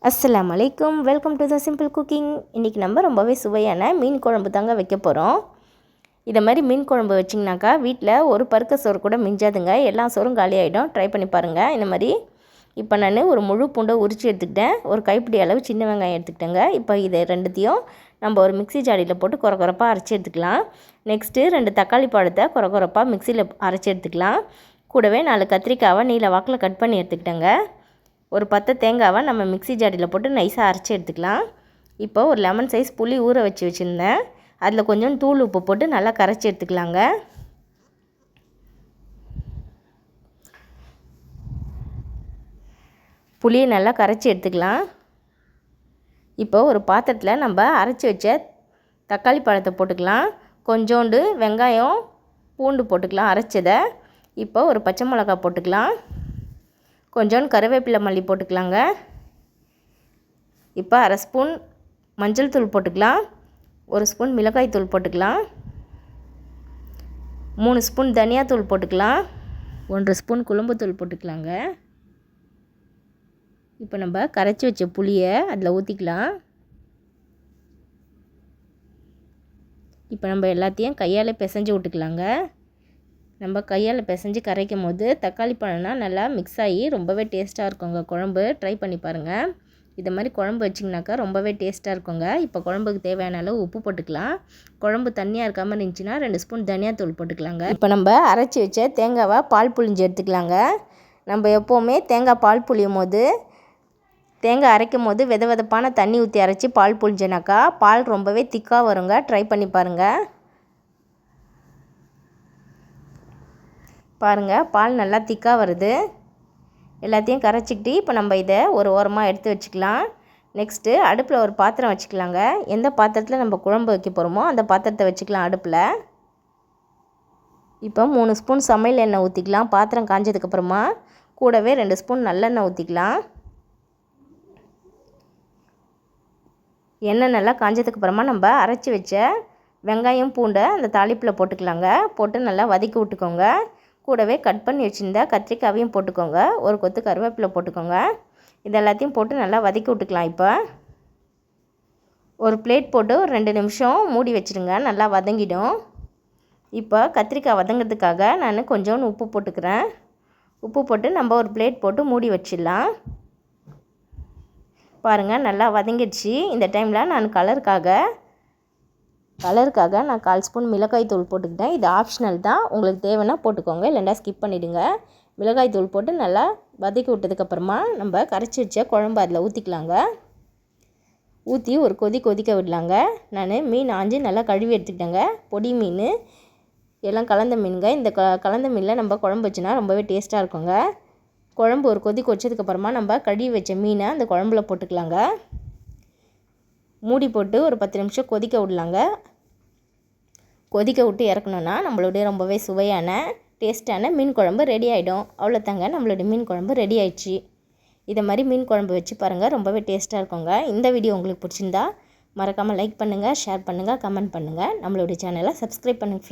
அஸ்ஸலாமு அலைக்கும். Welcome to the simple cooking. இன்றைக்கி நம்ம ரொம்பவே சுவையான மீன் குழம்பு தாங்க வைக்க போகிறோம். இதை மாதிரி மீன் குழம்பு வச்சிங்கனாக்கா வீட்டில் ஒரு பருக்க சோறு கூட மிஞ்சாதுங்க. எல்லா சோறும் காலி ஆகிடும். ட்ரை பண்ணி பாருங்கள். இந்த மாதிரி இப்போ நான் ஒரு முழு பூண்டை உரித்து எடுத்துக்கிட்டேன். ஒரு கைப்பிடி அளவு சின்ன வெங்காயம் எடுத்துக்கிட்டேங்க. இப்போ இதை ரெண்டுத்தையும் நம்ம ஒரு மிக்ஸி ஜாடியில் போட்டு குறப்பாக அரைச்சி எடுத்துக்கலாம். நெக்ஸ்ட்டு 2 தக்காளி பழத்தை குறப்பாக மிக்சியில் அரைச்சி எடுத்துக்கலாம். கூடவே 4 கத்திரிக்காவை நீல வாக்கில் கட் பண்ணி எடுத்துக்கிட்டேங்க. ஒரு 10 தேங்காவை நம்ம மிக்ஸி ஜாடியில் போட்டு நைஸாக அரைச்சி எடுத்துக்கலாம். இப்போ ஒரு லெமன் சைஸ் புளி ஊற வச்சுருந்தேன். அதில் கொஞ்சம் தூள் உப்பு போட்டு நல்லா கரைச்சி எடுத்துக்கலாங்க. புளியை நல்லா கரைச்சி எடுத்துக்கலாம். இப்போ ஒரு பாத்திரத்தில் நம்ம அரைச்சி வச்ச தக்காளி பழத்தை போட்டுக்கலாம். கொஞ்சோண்டு வெங்காயம் பூண்டு போட்டுக்கலாம் அரைச்சதை. இப்போ ஒரு பச்சை மிளகா போட்டுக்கலாம். கொஞ்சோண்டு கருவேப்பிலை மல்லி போட்டுக்கலாங்க. இப்போ 1/2 ஸ்பூன் மஞ்சள் தூள் போட்டுக்கலாம். 1 ஸ்பூன் மிளகாய் தூள் போட்டுக்கலாம். 3 ஸ்பூன் தனியாத்தூள் போட்டுக்கலாம். 1 ஸ்பூன் குழம்புத்தூள் போட்டுக்கலாங்க. இப்போ நம்ம கரைச்சி வச்ச புளியை அதில் ஊற்றிக்கலாம். இப்போ நம்ம எல்லாத்தையும் கையால் பிசைஞ்சு விட்டுக்கலாங்க. நம்ம கையால் பிசைஞ்சு கரைக்கும் போது தக்காளி பழம்னா நல்லா மிக்ஸ் ஆகி ரொம்பவே டேஸ்ட்டாக இருக்குங்க குழம்பு. ட்ரை பண்ணி பாருங்கள். இதை மாதிரி குழம்பு வச்சிங்கனாக்கா ரொம்பவே டேஸ்ட்டாக இருக்குங்க. இப்போ குழம்புக்கு தேவையான அளவு உப்பு போட்டுக்கலாம். குழம்பு தண்ணியாக இருக்காமல் இருந்துச்சுன்னா 2 ஸ்பூன் தனியாத்தூள் போட்டுக்கலாங்க. இப்போ நம்ம அரைச்சி வச்ச தேங்காவை பால் புழிஞ்சு எடுத்துக்கலாங்க. நம்ம எப்போவுமே தேங்காய் பால் புழியும் போது தேங்காய் அரைக்கும் போது வெதப்பான தண்ணி ஊற்றி அரைச்சி பால் புழிஞ்சனாக்கா பால் ரொம்பவே திக்காக வருங்க. ட்ரை பண்ணி பாருங்கள். பாருங்கள், பால் நல்லா திக்காக வருது. எல்லாத்தையும் கரைச்சிக்கிட்டு இப்போ நம்ம இதை ஒரு ஓரமாக எடுத்து வச்சுக்கலாம். நெக்ஸ்ட்டு அடுப்பில் ஒரு பாத்திரம் வச்சுக்கலாங்க. எந்த பாத்திரத்தில் நம்ம குழம்பு வைக்க போகிறோமோ அந்த பாத்திரத்தை வச்சுக்கலாம் அடுப்பில். இப்போ 3 ஸ்பூன் சமையல் எண்ணெய் ஊற்றிக்கலாம். பாத்திரம் காஞ்சதுக்கப்புறமா கூடவே 2 ஸ்பூன் நல்லெண்ணெய் ஊற்றிக்கலாம். எண்ணெய் நல்லா காஞ்சதுக்கப்புறமா நம்ம அரைச்சி வச்ச வெங்காயம் பூண்டை அந்த தாளிப்பில் போட்டுக்கலாங்க. போட்டு நல்லா வதக்கி விட்டுக்கோங்க. கூடவே கட் பண்ணி வச்சுருந்த கத்திரிக்காவையும் போட்டுக்கோங்க. ஒரு கொத்து கருவேப்பிலை போட்டுக்கோங்க. இது எல்லாத்தையும் போட்டு நல்லா வதக்கி விட்டுக்கலாம். இப்போ ஒரு பிளேட் போட்டு ஒரு 2 நிமிஷம் மூடி வச்சுருங்க. நல்லா வதங்கிடும். இப்போ கத்திரிக்காய் வதங்கிறதுக்காக நான் கொஞ்சோண்டு உப்பு போட்டுக்கிறேன். உப்பு போட்டு நம்ம ஒரு பிளேட் போட்டு மூடி வச்சிடலாம். பாருங்கள், நல்லா வதங்கிடுச்சு. இந்த டைமில் நான் கலருக்காக நான் 1/4 ஸ்பூன் மிளகாய் தூள் போட்டுக்கிட்டேன். இது ஆப்ஷனல் தான். உங்களுக்கு தேவைன்னா போட்டுக்கோங்க, இல்லைன்னா ஸ்கிப் பண்ணிவிடுங்க. மிளகாய் தூள் போட்டு நல்லா வதக்கி விட்டதுக்கப்புறமா நம்ம கரைச்சி வச்ச குழம்பு அதில் ஊற்றிக்கலாங்க. ஊற்றி ஒரு கொதிக்க விடலாங்க. நான் மீன் ஆஞ்சு நல்லா கழுவி எடுத்துக்கிட்டேங்க. பொடி மீன் எல்லாம் கலந்த மீனுங்க. இந்த கலந்த மீனில் நம்ம குழம்பு வச்சுனா ரொம்பவே டேஸ்ட்டாக இருக்குங்க. குழம்பு ஒரு வச்சதுக்கப்புறமா நம்ம கழுவி வச்ச மீனை அந்த குழம்புல போட்டுக்கலாங்க. மூடி போட்டு ஒரு 10 நிமிஷம் கொதிக்க விடலாங்க. கொதிக்க விட்டு இறக்கணுன்னா நம்மளுடைய ரொம்பவே சுவையான டேஸ்ட்டான மீன் குழம்பு ரெடி ஆகிடும். அவ்வளோதாங்க, நம்மளுடைய மீன் குழம்பு ரெடி ஆயிடுச்சு. இதை மாதிரி மீன் குழம்பு வச்சு பாருங்கள், ரொம்பவே டேஸ்ட்டாக இருக்குங்க. இந்த வீடியோ உங்களுக்கு பிடிச்சிருந்தா மறக்காமல் லைக் பண்ணுங்கள், ஷேர் பண்ணுங்கள், கமெண்ட் பண்ணுங்கள். நம்மளுடைய சேனலை சப்ஸ்கிரைப் பண்ணுங்கள்.